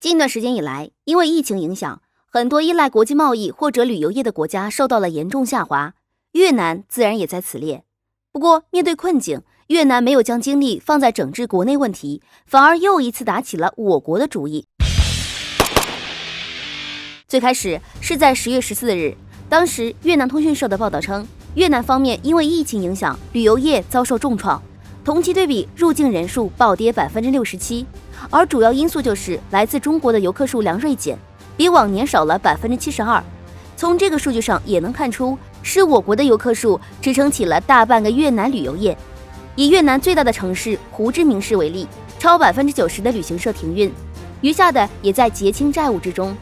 近段时间以来，因为疫情影响，很多依赖国际贸易或者旅游业的国家受到了严重下滑，越南自然也在此列。不过，面对困境，越南没有将精力放在整治国内问题，反而又一次打起了我国的主意。最开始是在10月14日，当时越南通讯社的报道称，越南方面因为疫情影响，旅游业遭受重创，同期对比入境人数暴跌67%，而主要因素就是来自中国的游客数量锐减，比往年少了72%。从这个数据上也能看出，是我国的游客数支撑起了大半个越南旅游业。以越南最大的城市胡志明市为例，超90%的旅行社停运，余下的也在结清债务之中。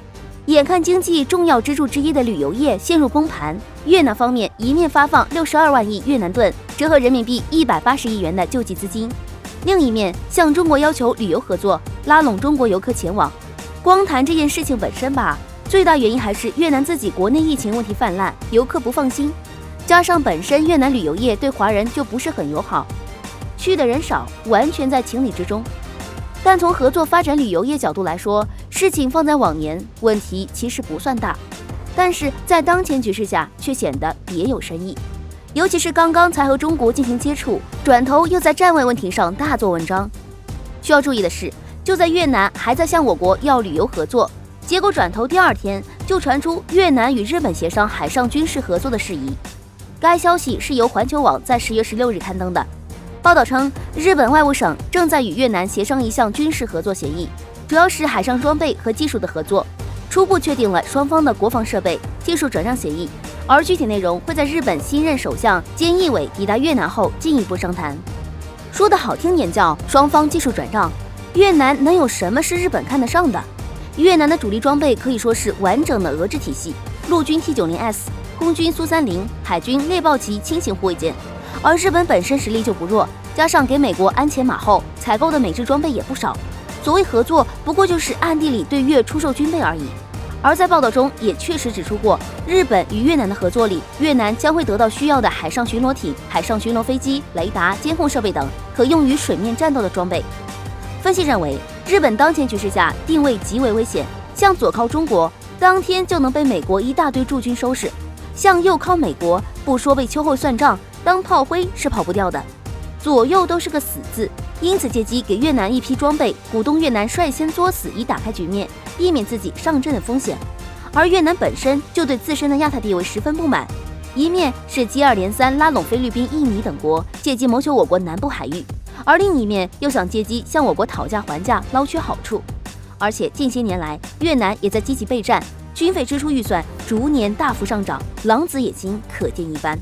眼看经济重要支柱之一的旅游业陷入崩盘，越南方面一面发放62万亿越南盾，折合人民币180亿元的救济资金，另一面向中国要求旅游合作，拉拢中国游客前往。光谈这件事情本身吧，最大原因还是越南自己国内疫情问题泛滥，游客不放心，加上本身越南旅游业对华人就不是很友好，去的人少，完全在情理之中。但从合作发展旅游业角度来说，事情放在往年，问题其实不算大，但是在当前局势下却显得别有深意。尤其是刚刚才和中国进行接触，转头又在站位问题上大做文章。需要注意的是，就在越南还在向我国要旅游合作，结果转头第2天就传出越南与日本协商海上军事合作的事宜。该消息是由环球网在10月16日刊登的。报道称，日本外务省正在与越南协商一项军事合作协议，主要是海上装备和技术的合作，初步确定了双方的国防设备、技术转让协议，而具体内容会在日本新任首相菅义伟抵达越南后进一步商谈。说的好听点叫双方技术转让，越南能有什么是日本看得上的？越南的主力装备可以说是完整的俄制体系，陆军 T90S、空军苏30、海军猎豹级轻型护卫舰。而日本本身实力就不弱，加上给美国鞍前马后，采购的美制装备也不少。所谓合作，不过就是暗地里对越出售军备而已。而在报道中也确实指出过，日本与越南的合作里，越南将会得到需要的海上巡逻艇、海上巡逻飞机、雷达、监控设备等可用于水面战斗的装备。分析认为，日本当前局势下定位极为危险，向左靠中国，当天就能被美国一大堆驻军收拾；向右靠美国，不说被秋后算账，当炮灰是跑不掉的。左右都是个死字，因此借机给越南一批装备，鼓动越南率先作死，以打开局面，避免自己上阵的风险。而越南本身就对自身的亚太地位十分不满，一面是接二连三拉拢菲律宾、印尼等国，借机谋求我国南部海域，而另一面又想借机向我国讨价还价，捞取好处。而且近些年来，越南也在积极备战，军费支出预算逐年大幅上涨，狼子野心可见一斑。